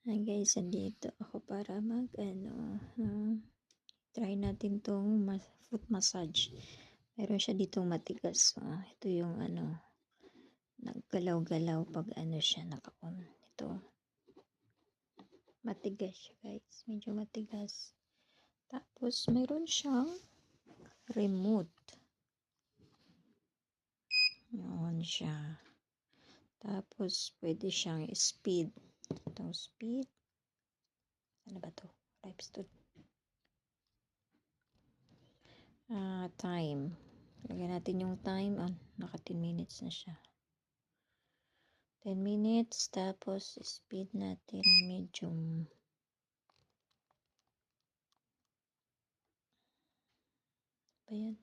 Hi guys, andito ako para try natin tong foot massage. Meron siya ditong matigas. Ito yung naggalaw-galaw pag siya naka-on. Ito, matigas siya guys, medyo matigas. Tapos meron siyang remote. Yun siya. Tapos pwede siyang speed. Itong speed. Ano ba to? Live stud. Time. Lagyan natin yung time. Naka 10 minutes na siya. 10 minutes. Tapos speed natin medium. Ba yan?